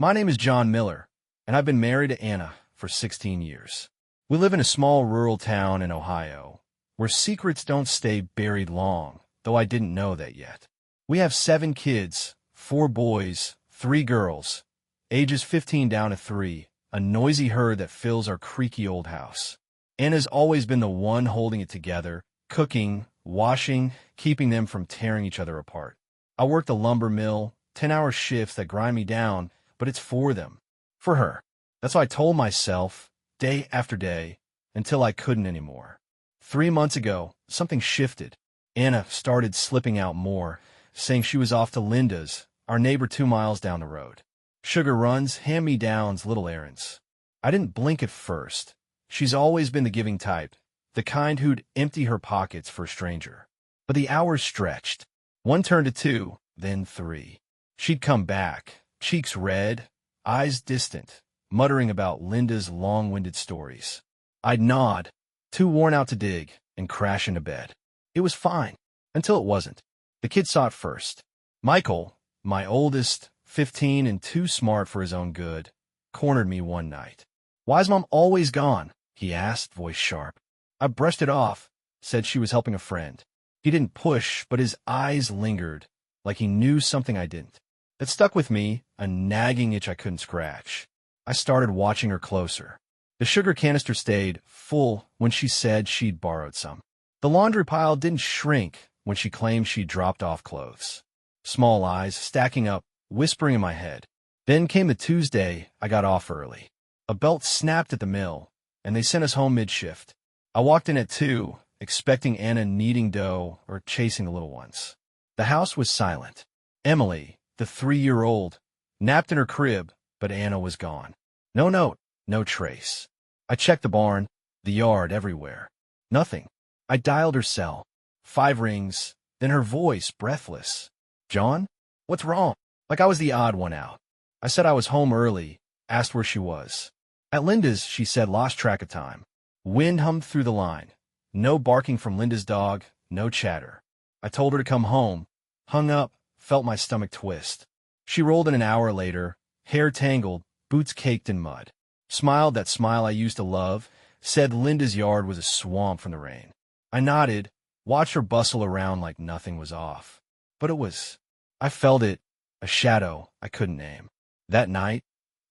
My name is John Miller, and I've been married to Anna for 16 years. We live in a small rural town in Ohio, where secrets don't stay buried long, though I didn't know that yet. We have 7 kids, 4 boys, 3 girls, ages 15 down to 3, a noisy herd that fills our creaky old house. Anna's always been the one holding it together, cooking, washing, keeping them from tearing each other apart. I work the lumber mill, 10-hour shifts that grind me down, but it's for them, for her. That's what I told myself, day after day, until I couldn't anymore. 3 months ago, something shifted. Anna started slipping out more, saying she was off to Linda's, our neighbor 2 miles down the road. Sugar runs, hand-me-downs, little errands. I didn't blink at first. She's always been the giving type, the kind who'd empty her pockets for a stranger. But the hours stretched. 1 turned to 2, then 3. She'd come back, cheeks red, eyes distant, muttering about Linda's long-winded stories. I'd nod, too worn out to dig, and crash into bed. It was fine, until it wasn't. The kids saw it first. Michael, my oldest, 15 and too smart for his own good, cornered me one night. "Why's Mom always gone?" he asked, voice sharp. I brushed it off, said she was helping a friend. He didn't push, but his eyes lingered, like he knew something I didn't. That stuck with me, a nagging itch I couldn't scratch. I started watching her closer. The sugar canister stayed full when she said she'd borrowed some. The laundry pile didn't shrink when she claimed she'd dropped off clothes. Small eyes stacking up, whispering in my head. Then came the Tuesday I got off early. A belt snapped at the mill, and they sent us home mid-shift. I walked in at 2, expecting Anna kneading dough or chasing the little ones. The house was silent. Emily, the 3-year-old, napped in her crib, but Anna was gone. No note, no trace. I checked the barn, the yard, everywhere. Nothing. I dialed her cell. 5 rings, then her voice, breathless. "John? What's wrong?" Like I was the odd one out. I said I was home early, asked where she was. At Linda's, she said, lost track of time. Wind hummed through the line. No barking from Linda's dog, no chatter. I told her to come home, hung up, felt my stomach twist. She rolled in an hour later, hair tangled, boots caked in mud. Smiled that smile I used to love, said Linda's yard was a swamp from the rain. I nodded, watched her bustle around like nothing was off. But it was. I felt it, a shadow I couldn't name. That night,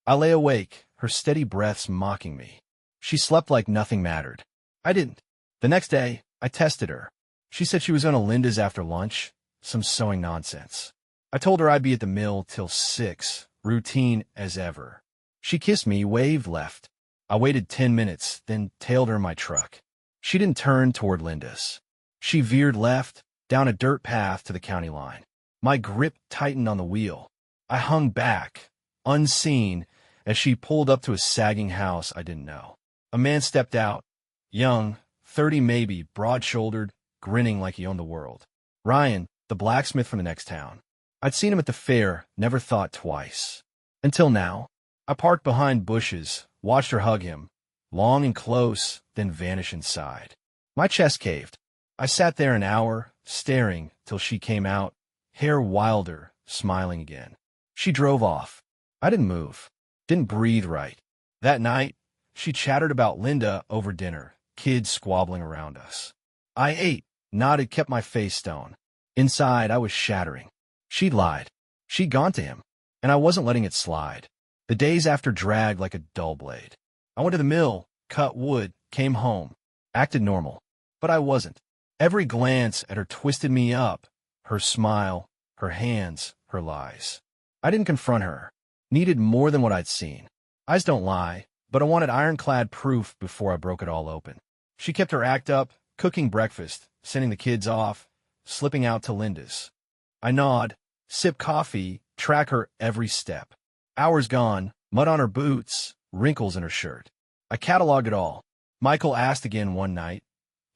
I lay awake, her steady breaths mocking me. She slept like nothing mattered. I didn't. The next day, I tested her. She said she was going to Linda's after lunch, some sewing nonsense. I told her I'd be at the mill till 6, routine as ever. She kissed me, waved, left. I waited 10 minutes, then tailed her in my truck. She didn't turn toward Linda's. She veered left, down a dirt path to the county line. My grip tightened on the wheel. I hung back, unseen, as she pulled up to a sagging house I didn't know. A man stepped out, young, 30 maybe, broad-shouldered, grinning like he owned the world. Ryan, the blacksmith from the next town. I'd seen him at the fair, never thought twice. Until now. I parked behind bushes, watched her hug him, long and close, then vanish inside. My chest caved. I sat there an hour, staring, till she came out, hair wilder, smiling again. She drove off. I didn't move, didn't breathe right. That night, she chattered about Linda over dinner, kids squabbling around us. I ate, nodded, kept my face stone. Inside, I was shattering. She'd lied. She'd gone to him, and I wasn't letting it slide. The days after dragged like a dull blade. I went to the mill, cut wood, came home, acted normal. But I wasn't. Every glance at her twisted me up, her smile, her hands, her lies. I didn't confront her. Needed more than what I'd seen. Eyes don't lie, but I wanted ironclad proof before I broke it all open. She kept her act up, cooking breakfast, sending the kids off, slipping out to Linda's. I nod, sip coffee, track her every step. Hours gone, mud on her boots, wrinkles in her shirt. I cataloged it all. Michael asked again one night,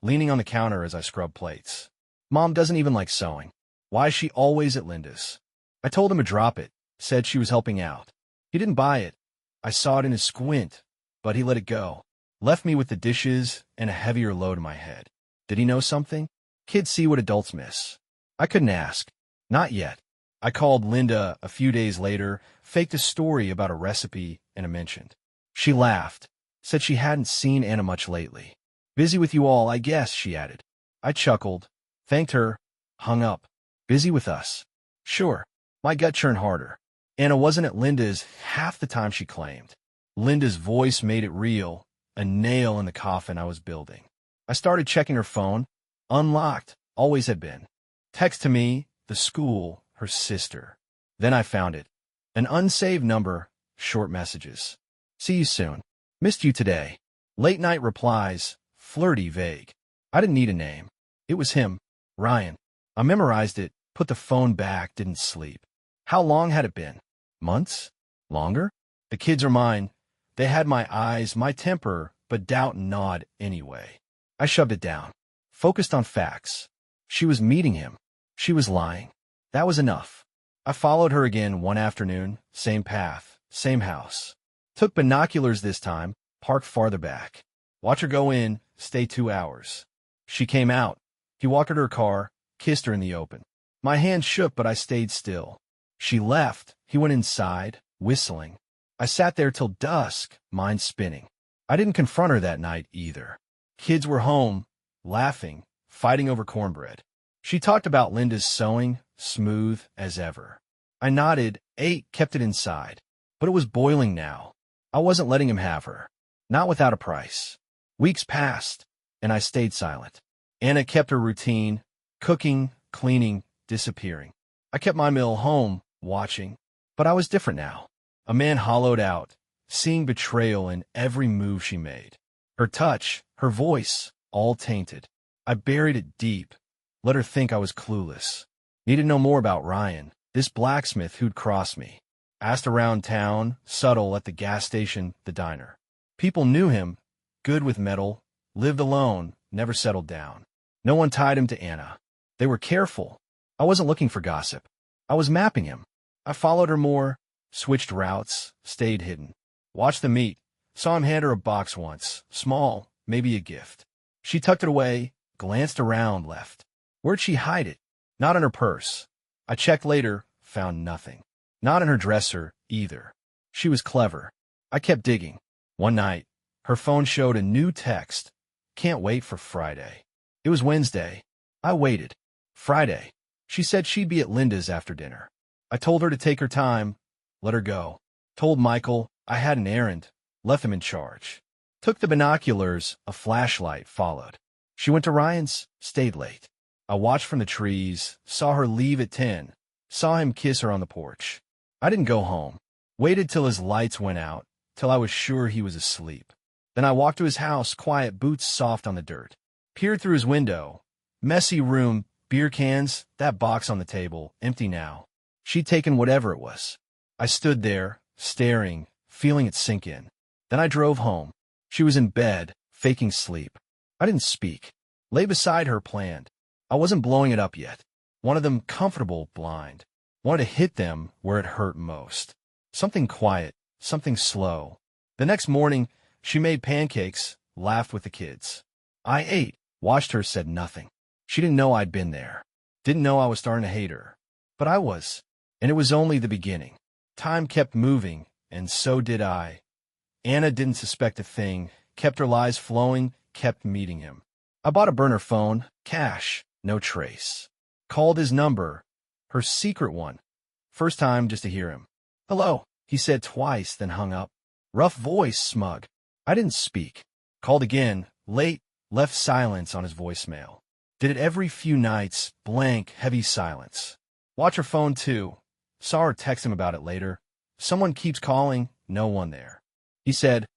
leaning on the counter as I scrubbed plates. "Mom doesn't even like sewing. Why is she always at Linda's?" I told him to drop it, said she was helping out. He didn't buy it. I saw it in his squint, but he let it go. Left me with the dishes and a heavier load in my head. Did he know something? Kids see what adults miss. I couldn't ask. Not yet. I called Linda a few days later, faked a story about a recipe and a mentioned. She laughed, said she hadn't seen Anna much lately. Busy with you all, I guess, she added. I chuckled, thanked her, hung up. Busy with us. Sure. My gut churned harder. Anna wasn't at Linda's half the time she claimed. Linda's voice made it real, a nail in the coffin I was building. I started checking her phone. Unlocked, always had been. Text to me, the school, her sister. Then I found it. An unsaved number, short messages. See you soon. Missed you today. Late night replies, flirty, vague. I didn't need a name. It was him, Ryan. I memorized it, put the phone back, didn't sleep. How long had it been? Months? Longer? The kids are mine. They had my eyes, my temper, but doubt gnawed anyway. I shoved it down. Focused on facts. She was meeting him. She was lying. That was enough. I followed her again one afternoon, same path, same house. Took binoculars this time, parked farther back. Watch her go in, stay 2 hours. She came out. He walked her to her car, kissed her in the open. My hand shook, but I stayed still. She left. He went inside, whistling. I sat there till dusk, mind spinning. I didn't confront her that night either. Kids were home, laughing, fighting over cornbread. She talked about Linda's sewing, smooth as ever. I nodded, ate, kept it inside. But it was boiling now. I wasn't letting him have her. Not without a price. Weeks passed, and I stayed silent. Anna kept her routine, cooking, cleaning, disappearing. I kept my meal home, watching. But I was different now. A man hollowed out, seeing betrayal in every move she made. Her touch, her voice, all tainted. I buried it deep, let her think I was clueless. Needed to know more about Ryan, this blacksmith who'd crossed me. Asked around town, subtle at the gas station, the diner. People knew him, good with metal, lived alone, never settled down. No one tied him to Anna. They were careful. I wasn't looking for gossip. I was mapping him. I followed her more, switched routes, stayed hidden. Watched them meet. Saw him hand her a box once, small, maybe a gift. She tucked it away, glanced around, left. Where'd she hide it? Not in her purse. I checked later, found nothing. Not in her dresser, either. She was clever. I kept digging. One night, her phone showed a new text. Can't wait for Friday. It was Wednesday. I waited. Friday. She said she'd be at Linda's after dinner. I told her to take her time, let her go. Told Michael I had an errand, left him in charge. Took the binoculars, a flashlight followed. She went to Ryan's, stayed late. I watched from the trees, saw her leave at 10, saw him kiss her on the porch. I didn't go home. Waited till his lights went out, till I was sure he was asleep. Then I walked to his house, quiet, boots soft on the dirt. Peered through his window. Messy room, beer cans, that box on the table, empty now. She'd taken whatever it was. I stood there, staring, feeling it sink in. Then I drove home. She was in bed, faking sleep. I didn't speak. Lay beside her, planned. I wasn't blowing it up yet. Wanted them comfortable, blind. Wanted to hit them where it hurt most. Something quiet, something slow. The next morning, she made pancakes, laughed with the kids. I ate, watched her, said nothing. She didn't know I'd been there. Didn't know I was starting to hate her. But I was. And it was only the beginning. Time kept moving, and so did I. Anna didn't suspect a thing, kept her lies flowing, kept meeting him. I bought a burner phone, cash, no trace. Called his number, her secret one. First time just to hear him. Hello, he said twice, then hung up. Rough voice, smug. I didn't speak. Called again, late, left silence on his voicemail. Did it every few nights, blank, heavy silence. Watch her phone too. Saw her text him about it later. Someone keeps calling, no one there. He said,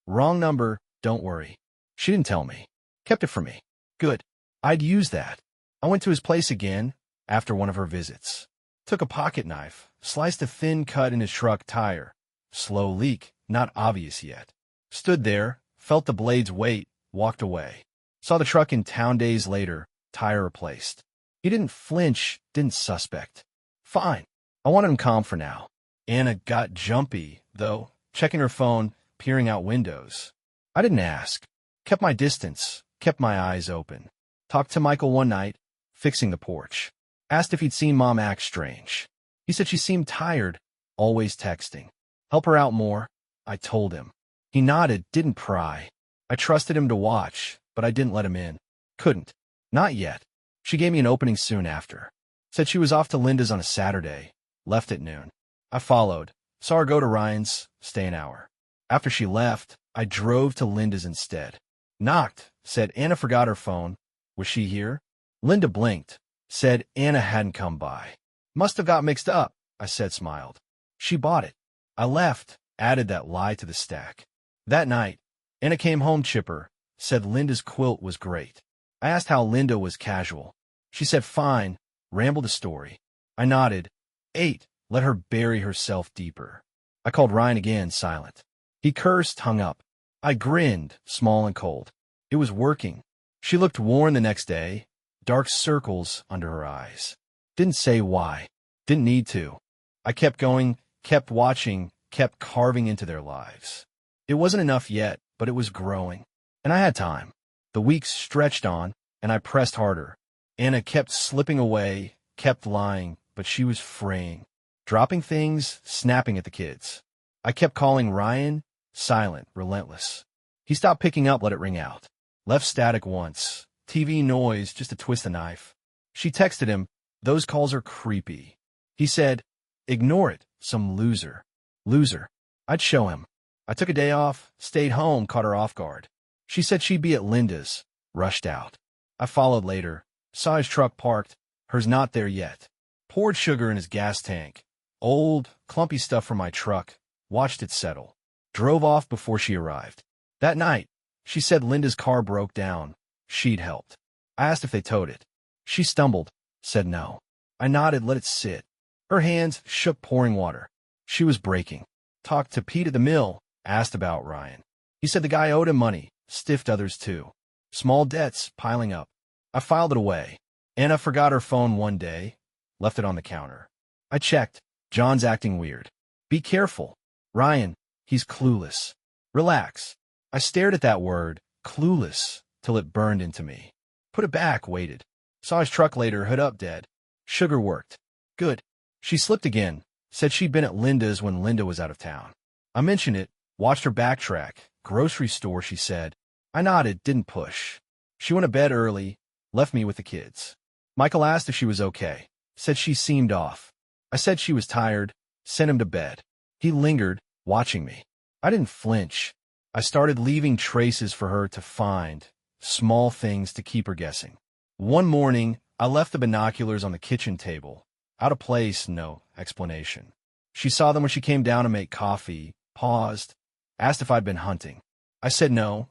wrong number, don't worry. She didn't tell me. Kept it from me. Good. I'd use that. I went to his place again, after one of her visits. Took a pocket knife, sliced a thin cut in his truck tire. Slow leak, not obvious yet. Stood there, felt the blade's weight, walked away. Saw the truck in town days later, tire replaced. He didn't flinch, didn't suspect. Fine. I wanted him calm for now. Anna got jumpy, though, checking her phone, peering out windows. I didn't ask. Kept my distance, kept my eyes open. Talked to Michael one night, fixing the porch. Asked if he'd seen Mom act strange. He said she seemed tired, always texting. Help her out more, I told him. He nodded, didn't pry. I trusted him to watch, but I didn't let him in. Couldn't. Not yet. She gave me an opening soon after. Said she was off to Linda's on a Saturday. Left at noon. I followed. Saw her go to Ryan's, stay an hour. After she left, I drove to Linda's instead. Knocked. Said Anna forgot her phone. Was she here? Linda blinked. Said Anna hadn't come by. Must have got mixed up, I said, smiled. She bought it. I left, added that lie to the stack. That night, Anna came home chipper, said Linda's quilt was great. I asked how Linda was casual. She said fine, rambled a story. I nodded. 8, let her bury herself deeper. I called Ryan again, silent. He cursed, hung up. I grinned, small and cold. It was working. She looked worn the next day, dark circles under her eyes. Didn't say why. Didn't need to. I kept going, kept watching, kept carving into their lives. It wasn't enough yet, but it was growing. And I had time. The weeks stretched on, and I pressed harder. Anna kept slipping away, kept lying, but she was fraying. Dropping things, snapping at the kids. I kept calling Ryan, silent, relentless. He stopped picking up, let it ring out. Left static once. TV noise, just to twist a knife. She texted him, those calls are creepy. He said, ignore it, some loser. Loser. I'd show him. I took a day off, stayed home, caught her off guard. She said she'd be at Linda's, rushed out. I followed later, saw his truck parked, hers not there yet. Poured sugar in his gas tank. Old, clumpy stuff from my truck, watched it settle. Drove off before she arrived. That night, she said Linda's car broke down. She'd helped. I asked if they towed it. She stumbled, said no. I nodded, let it sit. Her hands shook, pouring water. She was breaking. Talked to Pete at the mill, asked about Ryan. He said the guy owed him money, stiffed others too. Small debts piling up. I filed it away. Anna forgot her phone one day, left it on the counter. I checked. John's acting weird. Be careful. Ryan, he's clueless. Relax. I stared at that word, clueless, till it burned into me. Put it back, waited. Saw his truck later, hood up, dead. Sugar worked. Good. She slipped again, said she'd been at Linda's when Linda was out of town. I mentioned it, watched her backtrack. Grocery store, she said. I nodded, didn't push. She went to bed early, left me with the kids. Michael asked if she was okay, said she seemed off. I said she was tired, sent him to bed. He lingered, watching me. I didn't flinch. I started leaving traces for her to find, small things to keep her guessing. One morning, I left the binoculars on the kitchen table. Out of place, no explanation. She saw them when she came down to make coffee, paused, asked if I'd been hunting. I said no,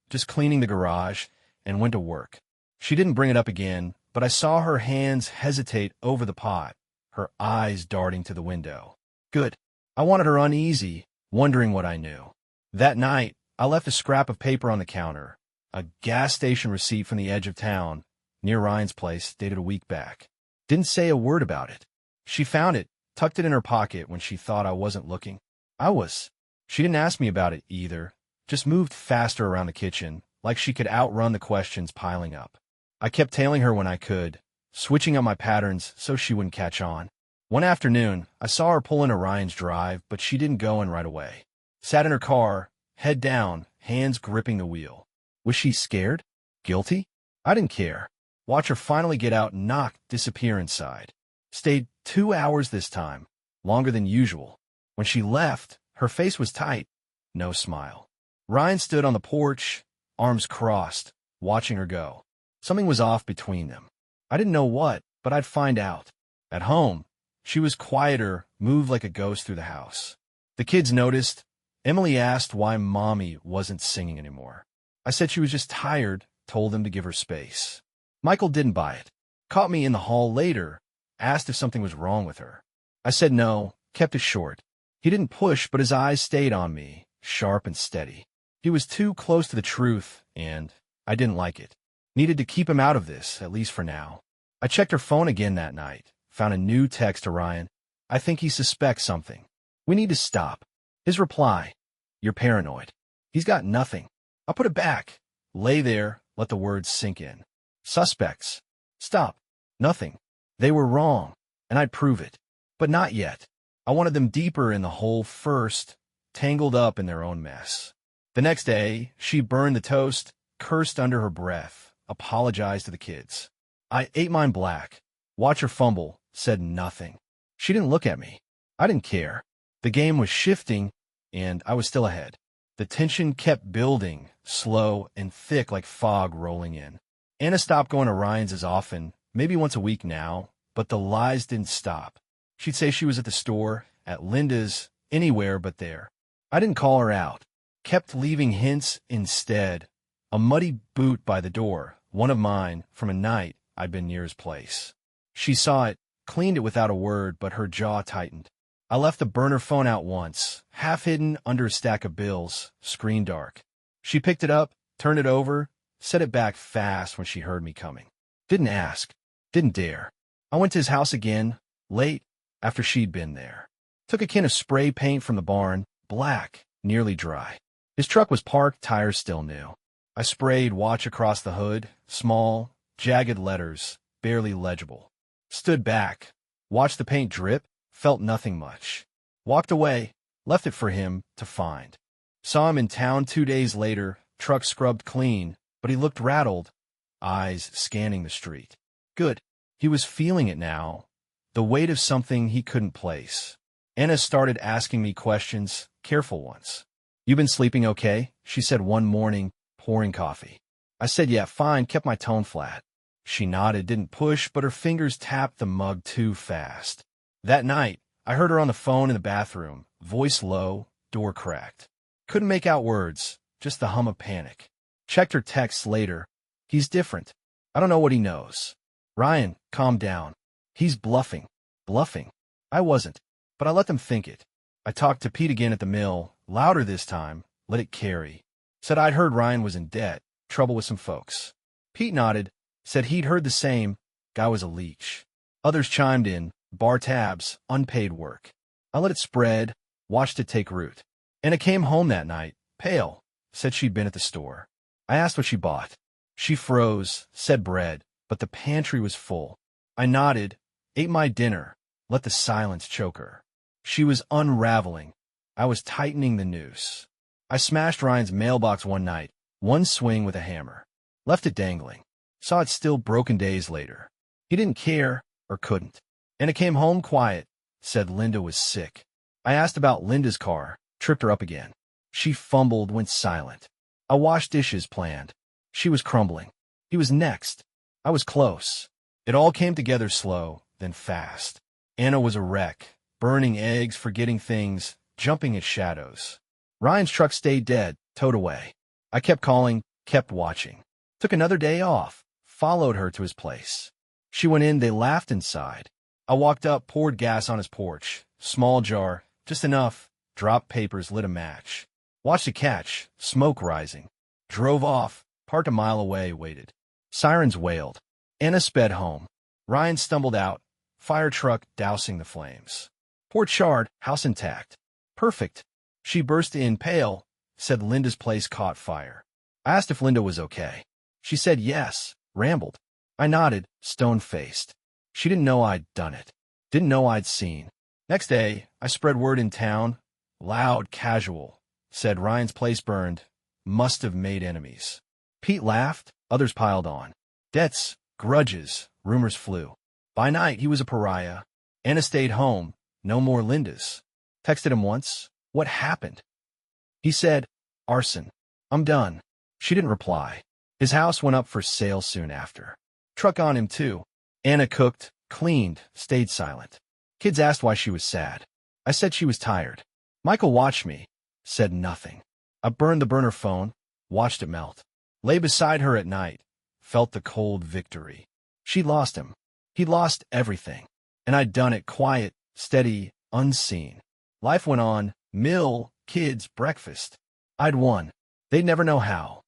just cleaning the garage, and went to work. She didn't bring it up again, but I saw her hands hesitate over the pot, her eyes darting to the window. Good. I wanted her uneasy, wondering what I knew. That night, I left a scrap of paper on the counter, a gas station receipt from the edge of town, near Ryan's place, dated a week back. Didn't say a word about it. She found it, tucked it in her pocket when she thought I wasn't looking. I was. She didn't ask me about it either, just moved faster around the kitchen, like she could outrun the questions piling up. I kept tailing her when I could, switching up my patterns so she wouldn't catch on. One afternoon, I saw her pull into Ryan's drive, but she didn't go in right away. Sat in her car, head down, hands gripping the wheel. Was she scared? Guilty? I didn't care. Watch her finally get out and knock, disappear inside. Stayed 2 hours this time, longer than usual. When she left, her face was tight, no smile. Ryan stood on the porch, arms crossed, watching her go. Something was off between them. I didn't know what, but I'd find out. At home, she was quieter, moved like a ghost through the house. The kids noticed. Emily asked why Mommy wasn't singing anymore. I said she was just tired, told them to give her space. Michael didn't buy it. Caught me in the hall later, asked if something was wrong with her. I said no, kept it short. He didn't push, but his eyes stayed on me, sharp and steady. He was too close to the truth, and I didn't like it. Needed to keep him out of this, at least for now. I checked her phone again that night, found a new text to Ryan. I think he suspects something. We need to stop. His reply, you're paranoid. He's got nothing. I'll put it back. Lay there, let the words sink in. Suspects. Stop. Nothing. They were wrong, and I'd prove it. But not yet. I wanted them deeper in the hole first, tangled up in their own mess. The next day, she burned the toast, cursed under her breath, apologized to the kids. I ate mine black, watched her fumble, said nothing. She didn't look at me. I didn't care. The game was shifting, and I was still ahead. The tension kept building, slow and thick like fog rolling in. Anna stopped going to Ryan's as often, maybe once a week now, but the lies didn't stop. She'd say she was at the store, at Linda's, anywhere but there. I didn't call her out. Kept leaving hints instead. A muddy boot by the door, one of mine, from a night I'd been near his place. She saw it, cleaned it without a word, but her jaw tightened. I left the burner phone out once, half hidden under a stack of bills, screen dark. She picked it up, turned it over, set it back fast when she heard me coming. Didn't ask. Didn't dare. I went to his house again, late, after she'd been there. Took a can of spray paint from the barn, black, nearly dry. His truck was parked, tires still new. I sprayed watch across the hood, small, jagged letters, barely legible. Stood back, watched the paint drip, felt nothing much. Walked away, left it for him to find. Saw him in town 2 days later, truck scrubbed clean, but he looked rattled, eyes scanning the street. Good. He was feeling it now, the weight of something he couldn't place. Anna started asking me questions, careful ones. "You been sleeping okay?" she said one morning, pouring coffee. I said, "Yeah, fine," kept my tone flat. She nodded, didn't push, but her fingers tapped the mug too fast. That night, I heard her on the phone in the bathroom, voice low, door cracked. Couldn't make out words, just the hum of panic. Checked her texts later. "He's different. I don't know what he knows. Ryan, calm down. He's bluffing." Bluffing? I wasn't, but I let them think it. I talked to Pete again at the mill, louder this time, let it carry. Said I'd heard Ryan was in debt, trouble with some folks. Pete nodded, said he'd heard the same, guy was a leech. Others chimed in, bar tabs, unpaid work. I let it spread, watched it take root. Anna came home that night, pale, said she'd been at the store. I asked what she bought. She froze, said bread, but the pantry was full. I nodded, ate my dinner, let the silence choke her. She was unraveling. I was tightening the noose. I smashed Ryan's mailbox one night, one swing with a hammer. Left it dangling. Saw it still broken days later. He didn't care, or couldn't. And it came home quiet, said Linda was sick. I asked about Linda's car, tripped her up again. She fumbled, went silent. I washed dishes, planned. She was crumbling. He was next. I was close. It all came together slow, then fast. Anna was a wreck, burning eggs, forgetting things, jumping at shadows. Ryan's truck stayed dead, towed away. I kept calling, kept watching. Took another day off, followed her to his place. She went in, they laughed inside. I walked up, poured gas on his porch. Small jar, just enough. Dropped papers, lit a match. Watched it catch, smoke rising. Drove off, parked a mile away, waited. Sirens wailed. Anna sped home. Ryan stumbled out, fire truck dousing the flames. Porch charred, house intact. Perfect. She burst in, pale, said Linda's place caught fire. I asked if Linda was okay. She said yes, rambled. I nodded, stone-faced. She didn't know I'd done it. Didn't know I'd seen. Next day, I spread word in town. Loud, casual. Said Ryan's place burned. Must have made enemies. Pete laughed, others piled on. Debts, grudges, rumors flew. By night, he was a pariah. Anna stayed home. No more Lindas. Texted him once. What happened? He said, arson. I'm done. She didn't reply. His house went up for sale soon after. Truck on him, too. Anna cooked, cleaned, stayed silent. Kids asked why she was sad. I said she was tired. Michael watched me. Said nothing. I burned the burner phone, watched it melt. Lay beside her at night. Felt the cold victory. She'd lost him. He'd lost everything. And I'd done it quiet, steady, unseen. Life went on. Mill, kids, breakfast. I'd won. They'd never know how.